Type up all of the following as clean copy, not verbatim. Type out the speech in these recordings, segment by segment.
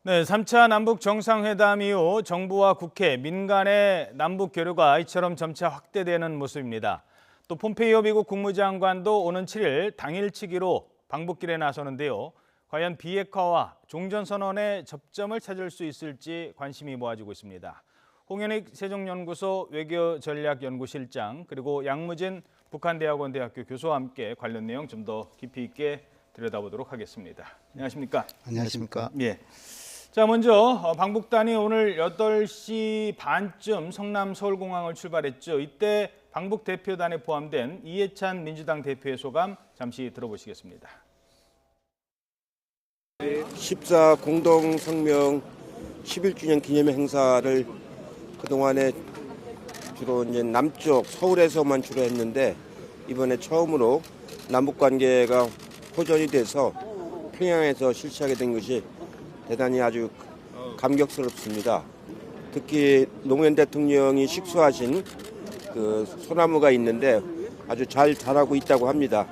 네, 3차 남북 정상회담 이후 정부와 국회, 민간의 남북 교류가 이처럼 점차 확대되는 모습입니다. 또 폼페이오 미국 국무장관도 오는 7일 당일치기로 방북길에 나서는데요. 과연 비핵화와 종전선언의 접점을 찾을 수 있을지 관심이 모아지고 있습니다. 홍현익 세종연구소 외교전략연구실장 그리고 양무진 북한대학원 대학교 교수와 함께 관련 내용 좀 더 깊이 있게 들여다보도록 하겠습니다. 안녕하십니까? 안녕하십니까? 예. 자, 먼저 방북단이 오늘 8시 반쯤 성남 서울공항을 출발했죠. 이때 방북 대표단에 포함된 이해찬 민주당 대표의 소감 잠시 들어보시겠습니다. 14 공동성명 11주년 기념 행사를 그동안에 주로 이제 남쪽 서울에서만 주로 했는데 이번에 처음으로 남북 관계가 호전이 돼서 평양에서 실시하게 된 것이 대단히 아주 감격스럽습니다. 특히 노무현 대통령이 식수하신 그 소나무가 있는데 아주 잘 자라고 있다고 합니다.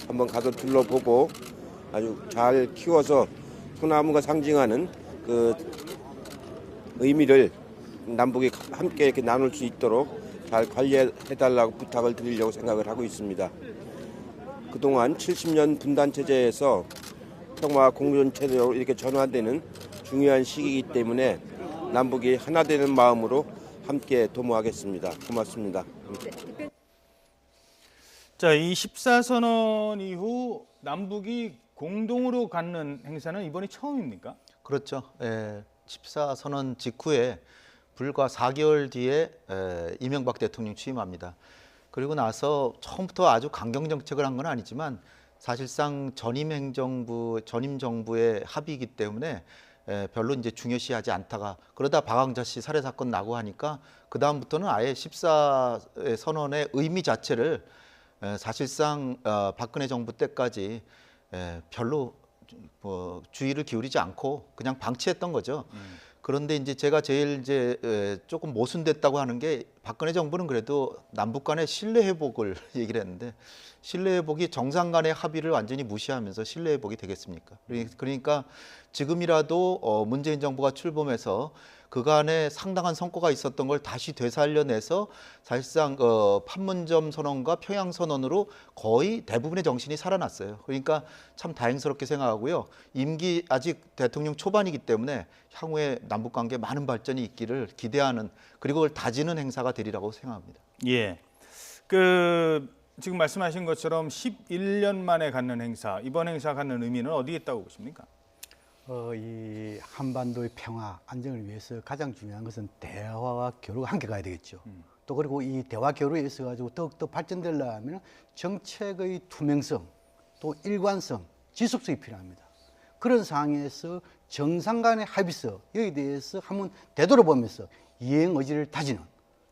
한번 가서 둘러보고 아주 잘 키워서 소나무가 상징하는 그 의미를 남북이 함께 이렇게 나눌 수 있도록 잘 관리해달라고 부탁을 드리려고 생각을 하고 있습니다. 그동안 70년 분단 체제에서 평화 공존 체제로 이렇게 전환되는 중요한 시기이기 때문에 남북이 하나 되는 마음으로 함께 도모하겠습니다. 고맙습니다. 자, 이 14선언 이후 남북이 공동으로 갖는 행사는 이번이 처음입니까? 그렇죠. 14선언 직후에 불과 4개월 뒤에 이명박 대통령 취임합니다. 그리고 나서 처음부터 아주 강경 정책을 한 건 아니지만 사실상 전임 정부의 합의이기 때문에 별로 이제 중요시하지 않다가 그러다 박광자 씨 살해 사건 나고 하니까 그 다음부터는 아예 14선언의 의미 자체를 사실상 박근혜 정부 때까지 별로 주의를 기울이지 않고 그냥 방치했던 거죠. 그런데 이제 제가 제일 조금 모순됐다고 하는 게 박근혜 정부는 그래도 남북 간의 신뢰 회복을 얘기를 했는데 신뢰 회복이 정상 간의 합의를 완전히 무시하면서 신뢰 회복이 되겠습니까? 그러니까 지금이라도 문재인 정부가 출범해서 그간에 상당한 성과가 있었던 걸 다시 되살려내서 사실상 판문점 선언과 평양 선언으로 거의 대부분의 정신이 살아났어요. 그러니까 참 다행스럽게 생각하고요. 임기 아직 대통령 초반이기 때문에 향후에 남북 관계에 많은 발전이 있기를 기대하는 그리고 그걸 다지는 행사가 되리라고 생각합니다. 예. 지금 말씀하신 것처럼 11년 만에 갖는 행사, 이번 행사 갖는 의미는 어디에 있다고 보십니까? 이 한반도의 평화, 안정을 위해서 가장 중요한 것은 대화와 교류가 함께 가야 되겠죠. 또 그리고 이 대화 교류에 있어 가지고 더욱더 발전되려면 정책의 투명성, 또 일관성, 지속성이 필요합니다. 그런 상황에서 정상 간의 합의서, 여기에 대해서 한번 되돌아보면서 이행 의지를 다지는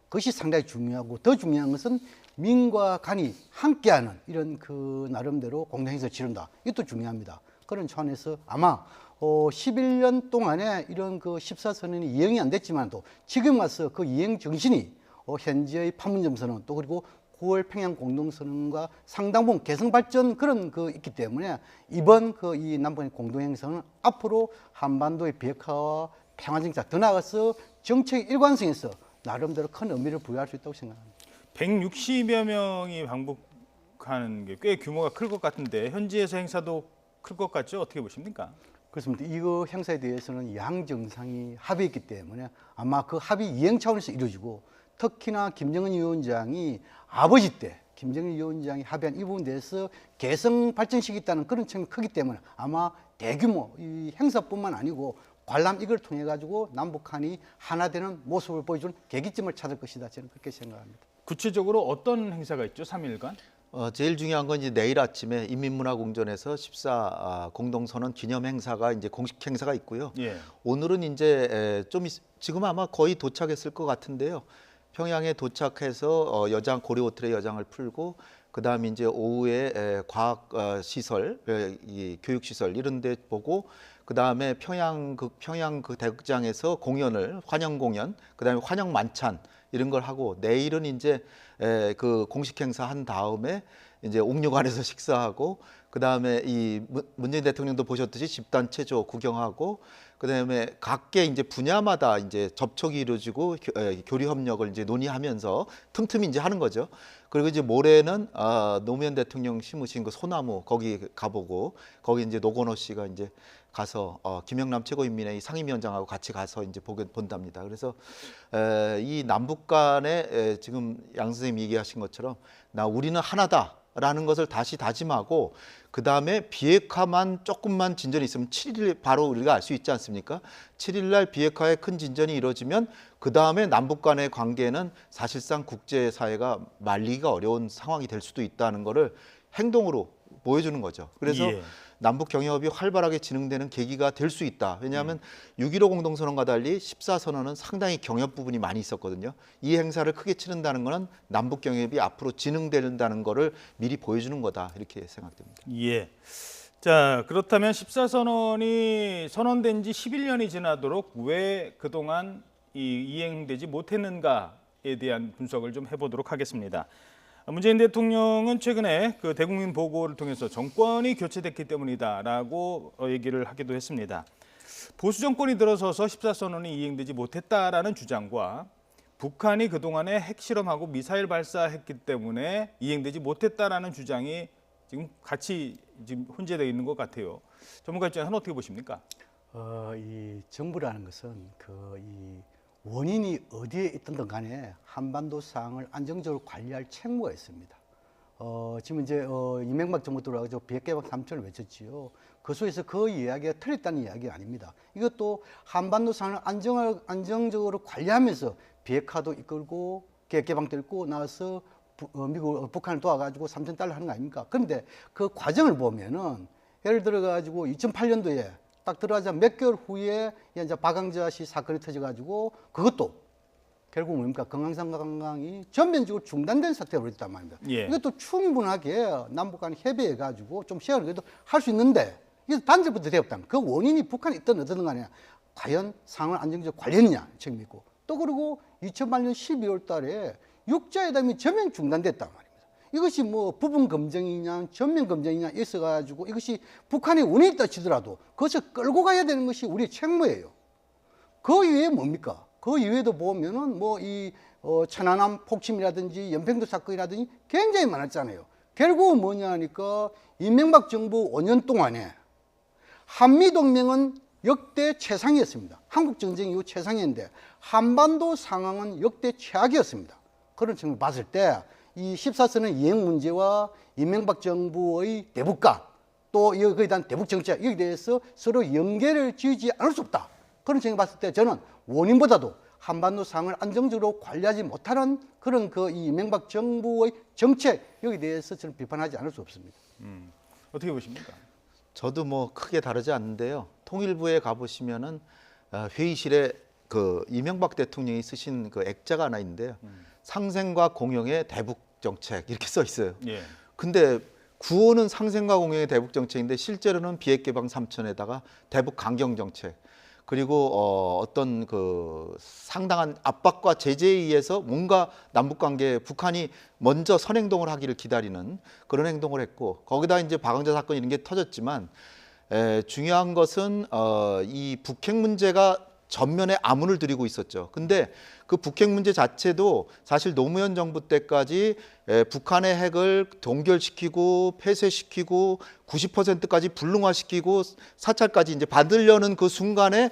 그것이 상당히 중요하고 더 중요한 것은 민과 간이 함께하는 이런 그 나름대로 공동행사를 치른다. 이것도 중요합니다. 그런 차원에서 아마 11년 동안에 이런 그 14선언이 이행이 안 됐지만도 지금 와서 그 이행 정신이 현재의 판문점 선언 또 그리고 9월 평양 공동선언과 상당 부분 개성 발전 그런 그 있기 때문에 이번 그 이 남북의 공동행사는 앞으로 한반도의 비핵화와 평화 정책 더 나아가서 정책 일관성에서 나름대로 큰 의미를 부여할 수 있다고 생각합니다. 160여 명이 방북하는 게 꽤 규모가 클 것 같은데 현지에서 행사도 클 것 같죠? 어떻게 보십니까? 그렇습니다. 이거 행사에 대해서는 양 정상이 합의했기 때문에 아마 그 합의 이행 차원에서 이루어지고 특히나 김정은 위원장이 아버지 때 김정은 위원장이 합의한 이 부분에 대해서 개성 발전식이 있다는 그런 측면이 크기 때문에 아마 대규모 이 행사뿐만 아니고 관람 이걸 통해 가지고 남북한이 하나 되는 모습을 보여주는 계기점을 찾을 것이다. 저는 그렇게 생각합니다. 구체적으로 어떤 행사가 있죠? 3일간? 제일 중요한 건 이제 내일 아침에 인민문화궁전에서 14 공동선언 기념 행사가 이제 공식 행사가 있고요. 예. 오늘은 이제 지금 아마 거의 도착했을 것 같은데요. 평양에 도착해서 고려 호텔의 여장을 풀고 그다음에 이제 오후에 과학 시설, 이 교육 시설 이런 데 보고 그다음에 평양 그 대극장에서 환영 공연, 그다음에 환영 만찬 이런 걸 하고 내일은 이제 그 공식 행사 한 다음에 이제 옥류관에서 식사하고 그다음에 이 문재인 대통령도 보셨듯이 집단 체조 구경하고 그다음에 각계 이제 분야마다 이제 접촉이 이루어지고 교류 협력을 이제 논의하면서 틈틈이 이제 하는 거죠. 그리고 이제 모레는 노무현 대통령 심으신 그 소나무 거기 가보고 거기 이제 노건호 씨가 이제 가서 김영남 최고인민회의 상임위원장하고 같이 가서 이제 본답니다. 그래서 이 남북 간에 지금 양 선생님이 얘기하신 것처럼 우리는 하나다라는 것을 다시 다짐하고 그 다음에 비핵화만 조금만 진전이 있으면 7일 바로 우리가 알 수 있지 않습니까? 7일 날 비핵화에 큰 진전이 이루어지면 그 다음에 남북 간의 관계는 사실상 국제사회가 말리기가 어려운 상황이 될 수도 있다는 것을 행동으로 보여주는 거죠. 그래서 예. 남북 경협이 활발하게 진행되는 계기가 될 수 있다. 왜냐하면 6.15 공동선언과 달리 14선언은 상당히 경협 부분이 많이 있었거든요. 이 행사를 크게 치른다는 것은 남북 경협이 앞으로 진행된다는 것을 미리 보여주는 거다. 이렇게 생각됩니다. 예. 자, 그렇다면 14선언이 선언된 지 11년이 지나도록 왜 그동안 이행되지 못했는가에 대한 분석을 좀 해보도록 하겠습니다. 문재인 대통령은 최근에 그 대국민 보고를 통해서 정권이 교체됐기 때문이다라고 얘기를 하기도 했습니다. 보수 정권이 들어서서 14선언이 이행되지 못했다라는 주장과 북한이 그동안에 핵실험하고 미사일 발사했기 때문에 이행되지 못했다라는 주장이 지금 같이 지금 혼재되어 있는 것 같아요. 전문가 입장에서는 어떻게 보십니까? 이 정부라는 것은 이 원인이 어디에 있든 간에 한반도 상황을 안정적으로 관리할 책무가 있습니다. 지금 이제 이명박 정부 들어가서 비핵개방 3천을 외쳤지요. 그 속에서 그 이야기가 틀렸다는 이야기가 아닙니다. 이것도 한반도 상황을 안정적으로 관리하면서 비핵화도 이끌고 비핵개방도 이끌고 나와서 북한을 도와가지고 3,000달러 하는 거 아닙니까? 그런데 그 과정을 보면은 예를 들어가지고 2008년도에 딱 들어가자 몇 개월 후에 이제 박광자 씨 사건이 터져가지고 그것도 결국 뭡니까? 금강산 관광이 전면적으로 중단된 사태가 벌어졌단 말입니다. 예. 이것도 충분하게 남북 간 협의해가지고 좀 시간을 그래도 할 수 있는데 이게 단절부터 되었다. 그 원인이 북한에 있든 어떤 간에 과연 상황을 안정적으로 관리했느냐 책임이 있고 또 그리고 2008년 12월 달에 육자회담이 전면 중단됐단 말입니다. 이것이 뭐 부분 검증이냐 전면 검증이냐 있어가지고 이것이 북한의 원인이 있다 치더라도 그것을 끌고 가야 되는 것이 우리의 책무예요. 그 이외에 뭡니까? 그 이외에도 보면은 뭐 이 천안함 폭침이라든지 연평도 사건이라든지 굉장히 많았잖아요. 결국은 뭐냐 하니까 이명박 정부 5년 동안에 한미동맹은 역대 최상이었습니다. 한국전쟁 이후 최상이었는데 한반도 상황은 역대 최악이었습니다. 그런 측면을 봤을 때 이 14선언 이행 문제와 이명박 정부의 대북과 또 거기에 대한 대북 정책 여기에 대해서 서로 연계를 지으지 않을 수 없다. 그런 측면을 봤을 때 저는 원인보다도 한반도 상황을 안정적으로 관리하지 못하는 그런 이 이명박 정부의 정책 여기에 대해서 저는 비판하지 않을 수 없습니다. 어떻게 보십니까? 저도 뭐 크게 다르지 않는데요. 통일부에 가보시면은 회의실에 그 이명박 대통령이 쓰신 그 액자가 하나 있는데요. 상생과 공영의 대북 정책 이렇게 써 있어요. 예. 근데 구호는 상생과 공영의 대북 정책인데 실제로는 비핵개방 3천에다가 대북 강경 정책 그리고 어떤 그 상당한 압박과 제재에 의해서 뭔가 남북 관계에 북한이 먼저 선행동을 하기를 기다리는 그런 행동을 했고 거기다 이제 박광자 사건 이런 게 터졌지만 중요한 것은 이 북핵 문제가 전면에 아문을 들이고 있었죠. 근데 그 북핵 문제 자체도 사실 노무현 정부 때까지 북한의 핵을 동결시키고 폐쇄시키고 90%까지 불능화시키고 사찰까지 이제 받으려는 그 순간에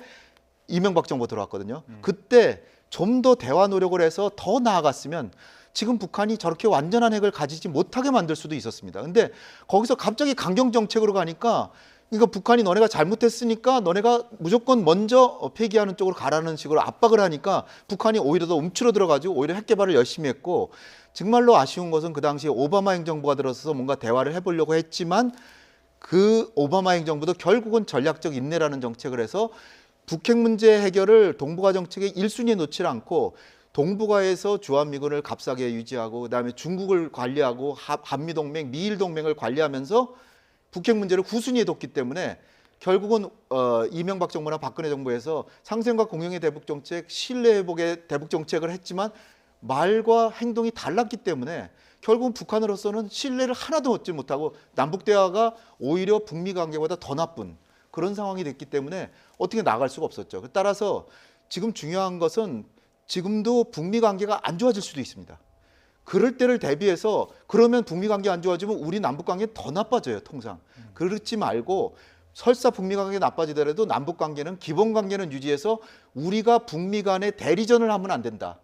이명박 정부 들어왔거든요. 그때 좀 더 대화 노력을 해서 더 나아갔으면 지금 북한이 저렇게 완전한 핵을 가지지 못하게 만들 수도 있었습니다. 근데 거기서 갑자기 강경 정책으로 가니까 그러니까 북한이 너네가 잘못했으니까 너네가 무조건 먼저 폐기하는 쪽으로 가라는 식으로 압박을 하니까 북한이 오히려 더 움츠러 들어가지고 오히려 핵 개발을 열심히 했고 정말로 아쉬운 것은 그 당시에 오바마 행정부가 들어서서 뭔가 대화를 해보려고 했지만 그 오바마 행정부도 결국은 전략적 인내라는 정책을 해서 북핵 문제 해결을 동북아 정책의 1순위에 놓지 않고 동북아에서 주한미군을 값싸게 유지하고 그다음에 중국을 관리하고 한미동맹, 미일동맹을 관리하면서 북핵 문제를 후순위에 뒀기 때문에 결국은 이명박 정부나 박근혜 정부에서 상생과 공영의 대북 정책, 신뢰 회복의 대북 정책을 했지만 말과 행동이 달랐기 때문에 결국은 북한으로서는 신뢰를 하나도 얻지 못하고 남북 대화가 오히려 북미 관계보다 더 나쁜 그런 상황이 됐기 때문에 어떻게 나갈 수가 없었죠. 따라서 지금 중요한 것은 지금도 북미 관계가 안 좋아질 수도 있습니다. 그럴 때를 대비해서 그러면 북미 관계 안 좋아지면 우리 남북 관계 더 나빠져요, 통상. 그렇지 말고 설사 북미 관계 나빠지더라도 남북 관계는 기본 관계는 유지해서 우리가 북미 간의 대리전을 하면 안 된다.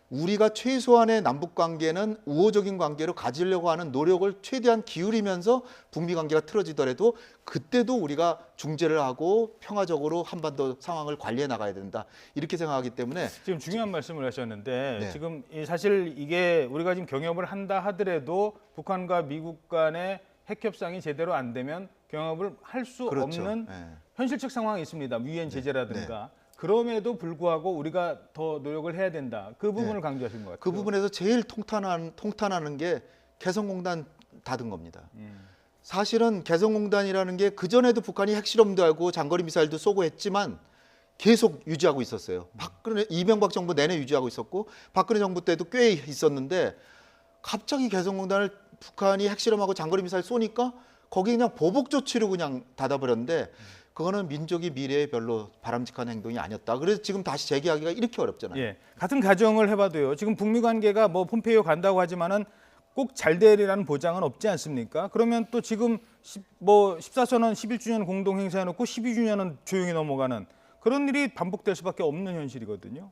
우리가 최소한의 남북 관계는 우호적인 관계로 가지려고 하는 노력을 최대한 기울이면서 북미 관계가 틀어지더라도 그때도 우리가 중재를 하고 평화적으로 한반도 상황을 관리해 나가야 된다. 이렇게 생각하기 때문에 지금 중요한 말씀을 하셨는데 네. 지금 사실 이게 우리가 지금 경협을 한다 하더라도 북한과 미국 간의 핵 협상이 제대로 안 되면 경협을 할 수 그렇죠. 없는 네. 현실적 상황이 있습니다. 유엔 제재라든가. 그럼에도 불구하고 우리가 더 노력을 해야 된다. 그 부분을 강조하신 것 같아요. 그 부분에서 제일 통탄하는 게 개성공단 닫은 겁니다. 사실은 개성공단이라는 게 그전에도 북한이 핵실험도 하고 장거리 미사일도 쏘고 했지만 계속 유지하고 있었어요. 박근혜, 이명박 정부 내내 유지하고 있었고 박근혜 정부 때도 꽤 있었는데 갑자기 개성공단을 북한이 핵실험하고 장거리 미사일 쏘니까 거기 그냥 보복 조치로 그냥 닫아버렸는데 그거는 민족이 미래에 별로 바람직한 행동이 아니었다. 그래서 지금 다시 재개하기가 이렇게 어렵잖아요. 예, 같은 가정을 해봐도요. 지금 북미 관계가 뭐 폼페이오 간다고 하지만은 꼭 잘 되리라는 보장은 없지 않습니까? 그러면 또 지금 14선언 11주년 공동 행사해놓고 12주년은 조용히 넘어가는 그런 일이 반복될 수밖에 없는 현실이거든요.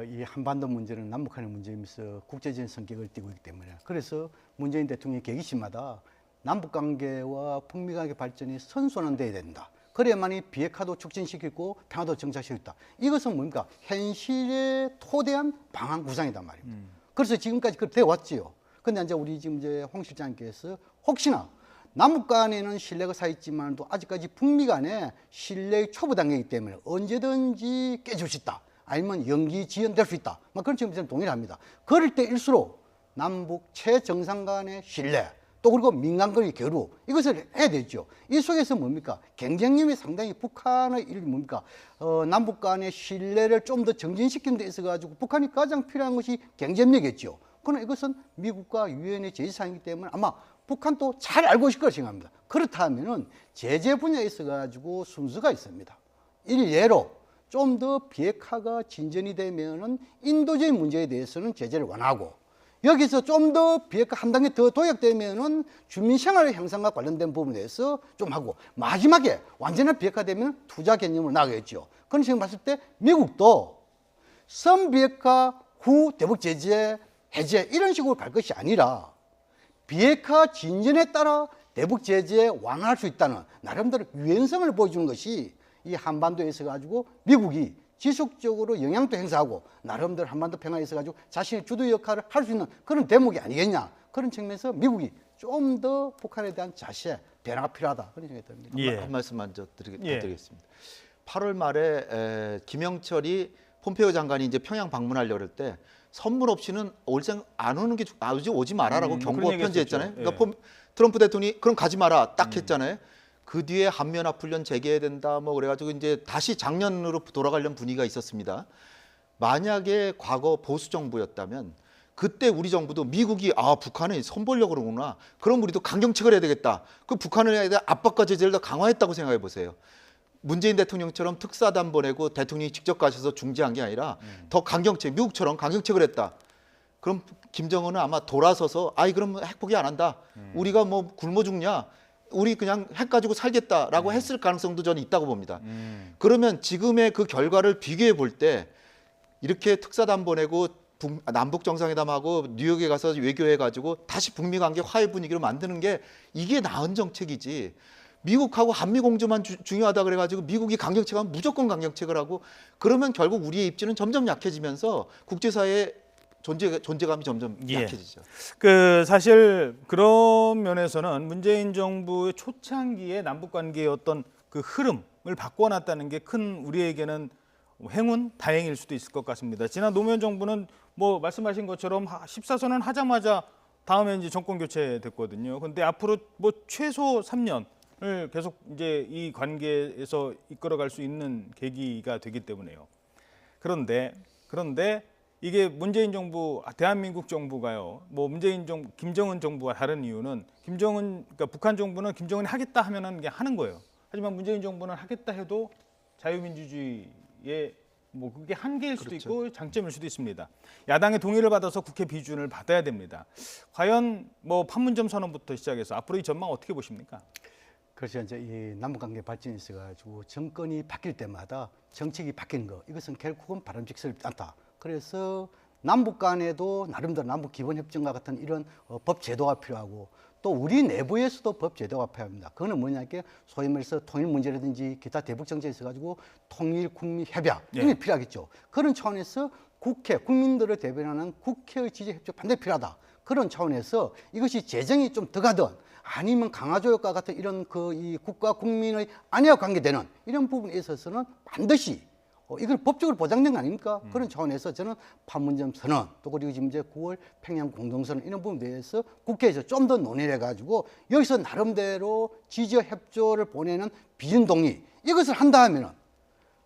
이 한반도 문제는 남북한의 문제이면서 국제적인 성격을 띠고 있기 때문에 그래서 문재인 대통령이 계기시마다 남북 관계와 북미 관계 발전이 선순환돼야 된다. 그래야만이 비핵화도 촉진시키고 평화도 정착시켰다. 이것은 뭡니까? 현실에 토대한 방안 구상이단 말입니다. 그래서 지금까지 그렇게 되어 왔지요. 근데 이제 우리 지금 이제 홍 실장께서 혹시나 남북 간에는 신뢰가 쌓였지만도 아직까지 북미 간에 신뢰의 초보 단계이기 때문에 언제든지 깨질 수 있다. 아니면 연기 지연될 수 있다. 막 그런 측면에서 동의를 합니다. 그럴 때일수록 남북 최정상 간의 신뢰 또 그리고 민간거리 교류 이것을 해야 되죠. 이 속에서 뭡니까? 경쟁력이 상당히 북한의 일 뭡니까? 남북 간의 신뢰를 좀 더 정진시키는 데 있어 가지고 북한이 가장 필요한 것이 경쟁력이겠죠. 그러나 이것은 미국과 유엔의 제재사항이기 때문에 아마 북한도 잘 알고 있을 거라 생각합니다. 그렇다면은 제재 분야에 있어 가지고 순서가 있습니다. 일례로 좀 더 비핵화가 진전이 되면은 인도적인 문제에 대해서는 제재를 완화하고 여기서 좀 더 비핵화 한 단계 더 도약되면은 주민생활 향상과 관련된 부분에 대해서 좀 하고 마지막에 완전한 비핵화되면 투자 개념으로 나가겠죠. 그런 식으로 봤을 때 미국도 선비핵화 후 대북 제재 해제 이런 식으로 갈 것이 아니라 비핵화 진전에 따라 대북 제재 완화할 수 있다는 나름대로 유연성을 보여주는 것이 이 한반도에 있어 가지고 미국이 지속적으로 영향도 행사하고 나름대로 한반도 평화에 있어 가지고 자신의 주도 역할을 할 수 있는 그런 대목이 아니겠냐. 그런 측면에서 미국이 좀 더 북한에 대한 자세, 변화가 필요하다. 그런 생각이 듭니다. 예. 한 말씀 먼저 예. 드리겠습니다. 8월 말에 김영철이 폼페이오 장관이 이제 평양 방문하려고 할 때 선물 없이는 올생 안 오는 게 오지 마라라고 경고 그런 얘기 편지했잖아요. 했었죠. 그러니까 트럼프 대통령이 그럼 가지 마라 딱 했잖아요. 그 뒤에 한미연합훈련 재개해야 된다 뭐 그래가지고 이제 다시 작년으로 돌아가려는 분위기가 있었습니다. 만약에 과거 보수 정부였다면 그때 우리 정부도 미국이 북한을 손보려고 그러구나. 그럼 우리도 강경책을 해야 되겠다. 그 북한을 해야 돼 압박과 제재를 더 강화했다고 생각해 보세요. 문재인 대통령처럼 특사단 보내고 대통령이 직접 가셔서 중재한 게 아니라 더 강경책, 미국처럼 강경책을 했다. 그럼 김정은은 아마 돌아서서 그럼 핵 포기 안 한다. 우리가 뭐 굶어 죽냐. 우리 그냥 핵 가지고 살겠다라고 했을 가능성도 저는 있다고 봅니다. 그러면 지금의 그 결과를 비교해 볼 때 이렇게 특사단 보내고 남북 정상회담하고 뉴욕에 가서 외교해가지고 다시 북미 관계 화해 분위기로 만드는 게 이게 나은 정책이지. 미국하고 한미 공조만 중요하다 그래가지고 미국이 강경책하면 무조건 강경책을 하고 그러면 결국 우리의 입지는 점점 약해지면서 국제사회의 존재감이 점점 약해지죠. 그 사실 그런 면에서는 문재인 정부의 초창기에 남북 관계의 어떤 그 흐름을 바꿔놨다는 게 큰 우리에게는 행운, 다행일 수도 있을 것 같습니다. 지난 노무현 정부는 뭐 말씀하신 것처럼 14선언 하자마자 다음에 이제 정권 교체됐거든요. 근데 앞으로 뭐 최소 3년을 계속 이제 이 관계에서 이끌어갈 수 있는 계기가 되기 때문에요. 그런데 이게 문재인 정부, 대한민국 정부가요. 뭐 김정은 정부와 다른 이유는 그러니까 북한 정부는 김정은이 하겠다 하면은 그냥 하는 거예요. 하지만 문재인 정부는 하겠다 해도 자유민주주의의 뭐 그게 한계일 수도 그렇죠. 있고 장점일 수도 있습니다. 야당의 동의를 받아서 국회 비준을 받아야 됩니다. 과연 뭐 판문점 선언부터 시작해서 앞으로 이 전망 어떻게 보십니까? 그래서 이제 이 남북관계 발전이 있어가지고 정권이 바뀔 때마다 정책이 바뀌는 거 이것은 결국은 바람직스럽지 않다. 그래서 남북 간에도 나름대로 남북 기본협정과 같은 이런 법 제도가 필요하고 또 우리 내부에서도 법 제도가 필요합니다. 그거는 뭐냐면 소위 말해서 통일 문제라든지 기타 대북 정책에 있어가지고 통일 국민 협약 이런 게 필요하겠죠. 그런 차원에서 국회 국민들을 대변하는 국회의 지지 협조 반드시 필요하다. 그런 차원에서 이것이 재정이 좀 더 가든 아니면 강화조약과 같은 이런 이 국가 국민의 안위와 관계되는 이런 부분에 있어서는 반드시 이걸 법적으로 보장된 거 아닙니까? 그런 차원에서 저는 판문점 선언 또 그리고 지금 이제 9월 평양 공동선언 이런 부분에 대해서 국회에서 좀 더 논의를 해가지고 여기서 나름대로 지지와 협조를 보내는 비준 동의 이것을 한다 하면은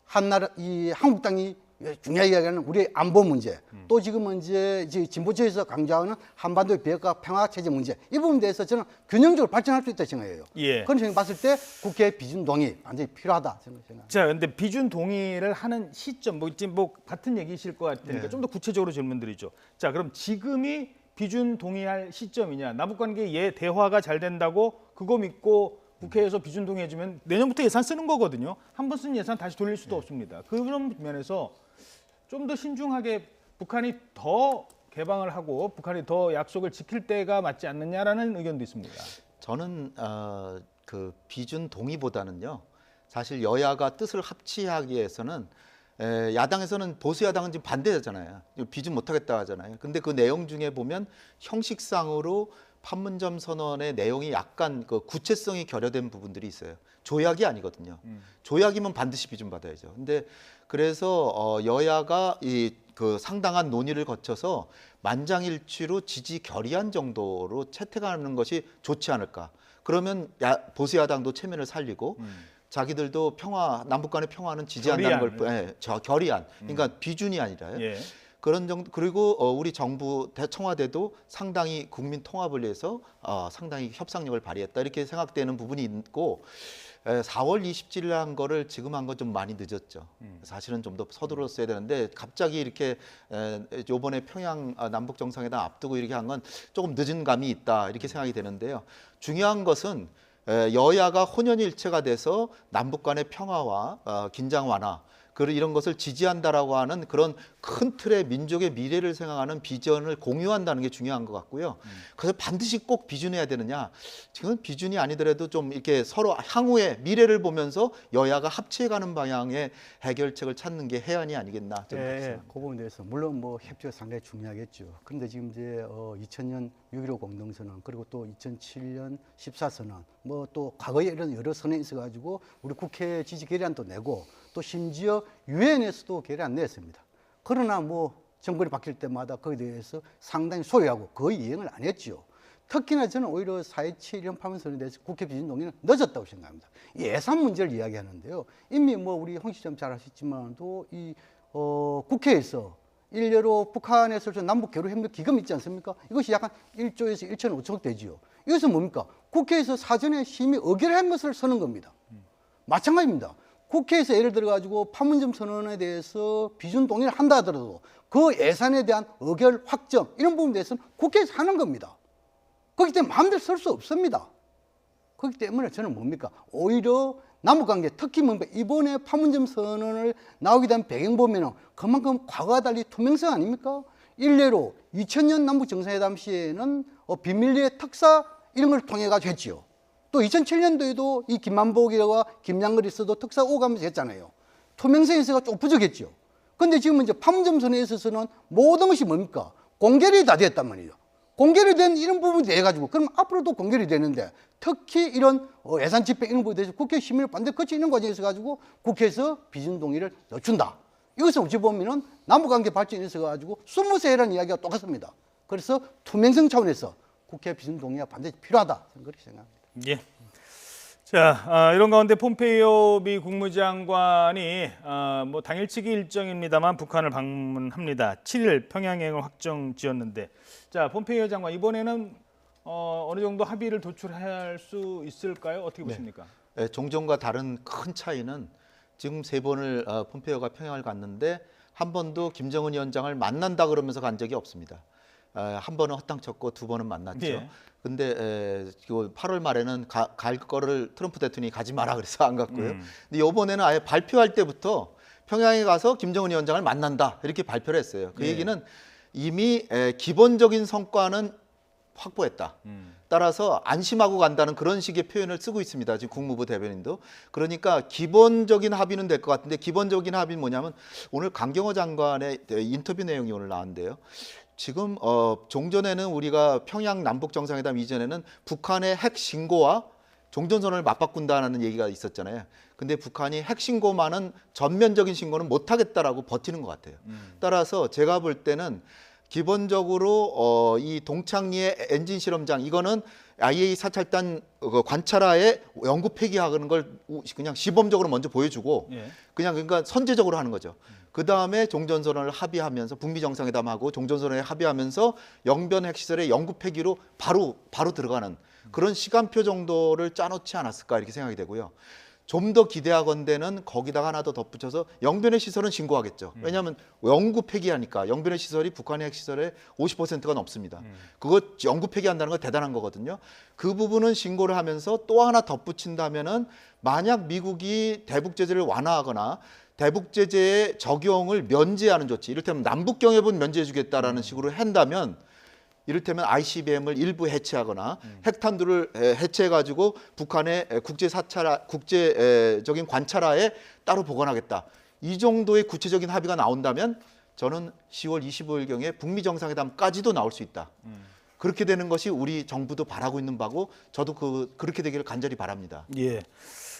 한나라 이 한국당이 중요하게 이야기하는 우리의 안보 문제 또 지금은 이제 진보 쪽에서 강조하는 한반도의 비핵화 평화 체제 문제 이 부분에 대해서 저는 균형적으로 발전할 수 있다 생각해요. 예. 그런 점을 봤을 때 국회 비준 동의 완전히 필요하다 생각합니다. 자, 근데 비준 동의를 하는 시점 뭐 지금 뭐 같은 얘기이실 것 같으니까 네. 좀 더 구체적으로 질문드리죠. 자, 그럼 지금이 비준 동의할 시점이냐? 남북관계 대화가 잘 된다고 그거 믿고 국회에서 비준 동의해주면 내년부터 예산 쓰는 거거든요. 한 번 쓴 예산 다시 돌릴 수도 없습니다. 그런 면에서 좀 더 신중하게 북한이 더 개방을 하고 북한이 더 약속을 지킬 때가 맞지 않느냐라는 의견도 있습니다. 저는 그 비준 동의보다는요. 사실 여야가 뜻을 합치하기 위해서는 야당에서는 보수 야당은 지금 반대하잖아요. 비준 못하겠다 하잖아요. 근데 그 내용 중에 보면 형식상으로 판문점 선언의 내용이 약간 그 구체성이 결여된 부분들이 있어요. 조약이 아니거든요. 조약이면 반드시 비준 받아야죠. 근데 그래서 여야가 그 상당한 논의를 거쳐서 만장일치로 지지 결의안 정도로 채택하는 것이 좋지 않을까. 그러면 보수 야당도 체면을 살리고 자기들도 남북 간의 평화는 지지한다는 걸 결의안. 그러니까 비준이 아니라요. 예. 그런 정도. 그리고 우리 정부 청와대도 상당히 국민 통합을 위해서 상당히 협상력을 발휘했다 이렇게 생각되는 부분이 있고 4월 27일 한 거를 지금 한 건 좀 많이 늦었죠. 사실은 좀 더 서둘렀어야 되는데 갑자기 이렇게 이번에 평양 남북 정상회담 앞두고 이렇게 한 건 조금 늦은 감이 있다 이렇게 생각이 되는데요. 중요한 것은 여야가 혼연일체가 돼서 남북 간의 평화와 긴장 완화 그리고 이런 것을 지지한다라고 하는 그런 큰 틀의 민족의 미래를 생각하는 비전을 공유한다는 게 중요한 것 같고요. 그래서 반드시 꼭 비준해야 되느냐? 지금 비준이 아니더라도 좀 이렇게 서로 향후의 미래를 보면서 여야가 합치해가는 방향의 해결책을 찾는 게 해안이 아니겠나 저는 그렇게 생각합니다. 그 부분에 대해서 물론 뭐 협조가 상당히 중요하겠죠. 그런데 지금 이제 2000년 6.15 공동선언 그리고 또 2007년 14선언 뭐 또 과거에 이런 여러 선언이 있어가지고 우리 국회 지지 결의안도 내고 또 심지어 유엔에서도 결의안 냈습니다. 그러나 뭐 정권이 바뀔 때마다 거기에 대해서 상당히 소요하고 거의 이행을 안 했죠. 특히나 저는 오히려 4.27 이런 판문선언에 대해서 국회 비준 동의는 늦었다고 생각합니다. 예산 문제를 이야기하는데요. 이미 뭐 우리 홍 시장 잘 아시지만도 국회에서 일례로 북한에서 남북 교류 협력 기금 있지 않습니까? 이것이 약간 1조에서 1,500억 되지요. 이것은 뭡니까? 국회에서 사전에 심의 의결한 것을 서는 겁니다. 마찬가지입니다. 국회에서 예를 들어 가지고 판문점 선언에 대해서 비준 동의를 한다 하더라도 그 예산에 대한 의결 확정 이런 부분에 대해서는 국회에서 하는 겁니다. 그렇기 때문에 마음대로 쓸 수 없습니다. 그렇기 때문에 저는 뭡니까? 오히려 남북관계 특히 뭡니까? 이번에 판문점 선언을 나오게 된 배경 보면은 그만큼 과거와 달리 투명성 아닙니까? 일례로 2000년 남북 정상회담 시에는 비밀리에 특사 이런 걸 통해 가지고 했지요. 또 2007년도에도 이 김만복이와 김양걸이 있어도 특사 오가면서 했잖아요. 투명성에서가 좀 부족했죠. 그런데 지금 이제 판문점 선언에 있어서는 모든 것이 뭡니까? 공개이 다 됐단 말이에요. 공개이 된 이런 부분이 돼가지고 그럼 앞으로도 공개이 되는데 특히 이런 예산 집행 이런 부분에 대해서 국회 심의를 반드시 거치 있는 과정에 있어 가지고 국회에서 비준 동의를 늦춘다. 이것을 어찌 보면은 남북관계 발전에 있어 가지고 20세라는 이야기가 똑같습니다. 그래서 투명성 차원에서 국회 비준 동의가 반드시 필요하다. 그렇게 생각합니다. 예. 자, 이런 가운데 폼페이오 미 국무장관이 뭐 당일치기 일정입니다만 북한을 방문합니다. 7일 평양행을 확정지었는데, 자, 폼페이오 장관 이번에는 어느 정도 합의를 도출할 수 있을까요? 어떻게 보십니까? 종전과 다른 큰 차이는 지금 3번을 폼페이오가 평양을 갔는데 한 번도 김정은 위원장을 만난다 그러면서 간 적이 없습니다. 한 번은 헛땅쳤고 2번은 만났죠. 예. 근데 8월 말에는 갈 거를 트럼프 대통령이 가지 마라 그래서 안 갔고요. 근데 이번에는 아예 발표할 때부터 평양에 가서 김정은 위원장을 만난다 이렇게 발표를 했어요. 그 예. 얘기는 이미 기본적인 성과는 확보했다. 따라서 안심하고 간다는 그런 식의 표현을 쓰고 있습니다. 지금 국무부 대변인도. 그러니까 기본적인 합의는 될 것 같은데 기본적인 합의는 뭐냐면 오늘 강경호 장관의 인터뷰 내용이 오늘 나왔는데요. 지금 종전에는 우리가 평양 남북 정상회담 이전에는 북한의 핵 신고와 종전선언을 맞바꾼다는 얘기가 있었잖아요. 근데 북한이 핵 신고만은 전면적인 신고는 못 하겠다라고 버티는 것 같아요. 따라서 제가 볼 때는 기본적으로 이 동창리의 엔진 실험장 이거는 IAEA 사찰단 관찰하에 연구 폐기하는 걸 그냥 시범적으로 먼저 보여주고 예. 그냥 그러니까 선제적으로 하는 거죠. 그 다음에 종전선언을 합의하면서 북미 정상회담하고 종전선언에 합의하면서 영변 핵시설의 연구 폐기로 바로 들어가는 그런 시간표 정도를 짜놓지 않았을까 이렇게 생각이 되고요. 좀 더 기대하건대는 거기다가 하나 더 덧붙여서 영변의 시설은 신고하겠죠. 왜냐하면 연구 폐기하니까 영변의 시설이 북한의 핵시설의 50%가 넘습니다. 그거 연구 폐기한다는 건 대단한 거거든요. 그 부분은 신고를 하면서 또 하나 덧붙인다면은 만약 미국이 대북 제재를 완화하거나 대북 제재의 적용을 면제하는 조치, 이를테면 남북 경협은 면제해주겠다라는 식으로 한다면. 이를테면 ICBM을 일부 해체하거나 핵탄두를 해체해가지고 북한의 국제적인 관찰하에 따로 보관하겠다. 이 정도의 구체적인 합의가 나온다면 저는 10월 25일경에 북미 정상회담까지도 나올 수 있다. 그렇게 되는 것이 우리 정부도 바라고 있는 바고 저도 그렇게 되기를 간절히 바랍니다. 예.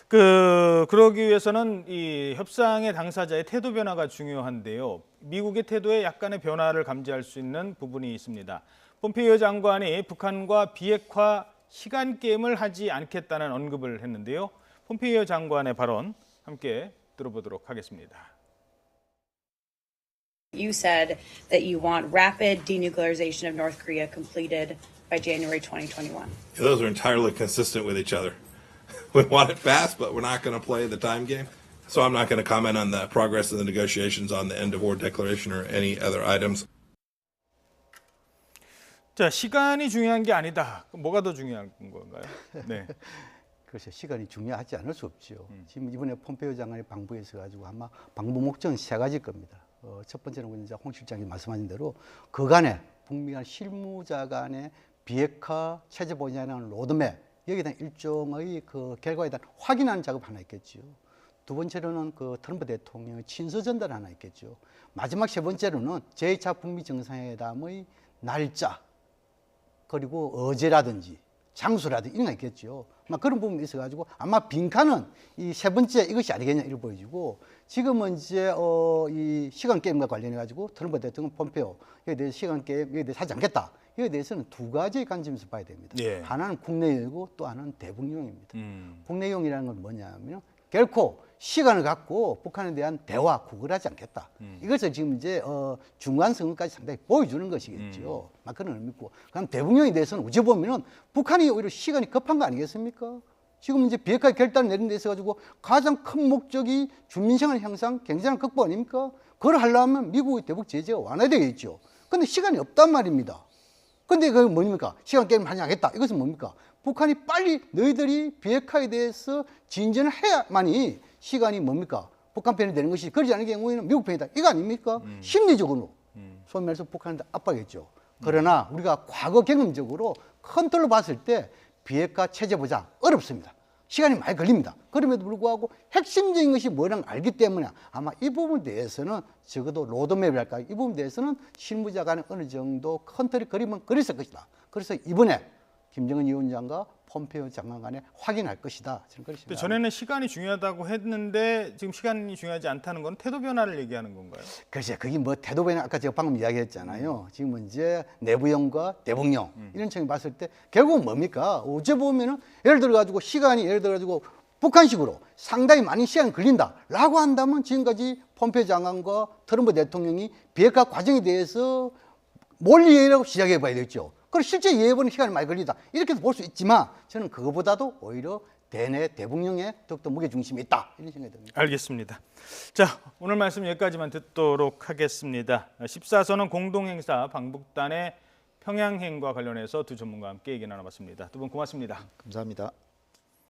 그러기 위해서는 이 협상의 당사자의 태도 변화가 중요한데요. 미국의 태도에 약간의 변화를 감지할 수 있는 부분이 있습니다. 폼페이오 장관이 북한과 비핵화 시간 게임을 하지 않겠다는 언급을 했는데요. 폼페이오 장관의 발언 함께 들어보도록 하겠습니다. You said that you want rapid denuclearization of North Korea completed by January 2021. Those are entirely consistent with each other. We want it fast, but we're not going to play the time game. So I'm not going to comment on the progress of the negotiations on the end of war declaration or any other items. 자, 시간이 중요한 게 아니다. 뭐가 더 중요한 건가요? 네. 그래서 시간이 중요하지 않을 수 없죠. 지금 이번에 폼페이오 장관이 방북에 있어가지고 아마 방북 목적은 3가지일 겁니다. 첫 번째는 이제 홍 실장이 말씀하신 대로 그간에 북미 간 실무자 간의 비핵화 체제 보장하는 로드맵 여기에 대한 일종의 그 결과에 대한 확인하는 작업 하나 있겠죠. 두 번째로는 그 트럼프 대통령의 친서 전달 하나 있겠죠. 마지막 3번째로는 제2차 북미 정상회담의 날짜 그리고 어제라든지 장소라든지 이런 거 있겠죠. 막 그런 부분이 있어가지고 아마 빈칸은 이 3번째 이것이 아니겠냐 이렇게 보여지고 지금은 이제 이 시간 게임과 관련해가지고 트럼프 대통령 폼페이오 여기에 대해서 시간 게임 여기에 대해서 하지 않겠다. 여기에 대해서는 2가지 관점에서 봐야 됩니다. 예. 하나는 국내용이고 또 하나는 대북용입니다. 국내용이라는 건 뭐냐면 결코 시간을 갖고 북한에 대한 대화 구걸하지 않겠다. 이것을 지금 이제 중간 선언까지 상당히 보여주는 것이겠죠. 막 그런 의미고. 그럼 대북용에 대해서는 어찌 보면은 북한이 오히려 시간이 급한 거 아니겠습니까? 지금 이제 비핵화 결단을 내린 데 있어가지고 가장 큰 목적이 주민생활 향상, 경제적 극복 아닙니까? 그걸 하려면 미국의 대북 제재가 완화되겠죠. 근데 시간이 없단 말입니다. 근데 그게 뭡니까? 시간 게임 하지 않겠다. 이것은 뭡니까? 북한이 빨리 너희들이 비핵화에 대해서 진전을 해야만이 시간이 뭡니까? 북한 편이 되는 것이 그러지 않은 경우에는 미국 편이다. 이거 아닙니까? 심리적으로 소위 말해서 북한한테 압박했죠. 그러나 우리가 과거 경험적으로 컨트롤로 봤을 때 비핵화 체제 보장 어렵습니다. 시간이 많이 걸립니다. 그럼에도 불구하고 핵심적인 것이 뭐라는 걸 알기 때문에 아마 이 부분에 대해서는 적어도 로드맵이랄까 이 부분에 대해서는 실무자 간에 어느 정도 컨트롤 그림은 그렸을 것이다. 그래서 이번에 김정은 위원장과 폼페이오 장관 간에 확인할 것이다. 저는 그렇게 생각합니다. 전에는 시간이 중요하다고 했는데 지금 시간이 중요하지 않다는 건 태도 변화를 얘기하는 건가요? 글쎄, 그게 뭐 태도 변화 아까 제가 방금 이야기했잖아요. 지금은 이제 내부용과 대북용 이런 측면 봤을 때 결국은 뭡니까? 어제 보면은 예를 들어 가지고 시간이 예를 들어 가지고 북한식으로 상당히 많은 시간이 걸린다라고 한다면 지금까지 폼페이오 장관과 트럼프 대통령이 비핵화 과정에 대해서 몰리 얘기하고 시작해 봐야 되겠죠. 그리고 실제 예해보는 시간이 많이 걸리다. 이렇게도 볼 수 있지만 저는 그거보다도 오히려 대내 대북령에 더욱더 무게중심이 있다 이런 생각이 듭니다. 알겠습니다. 자, 오늘 말씀 여기까지만 듣도록 하겠습니다. 14선언 공동행사 방북단의 평양행과 관련해서 두 전문가와 함께 얘기 나눠봤습니다. 두 분 고맙습니다. 감사합니다.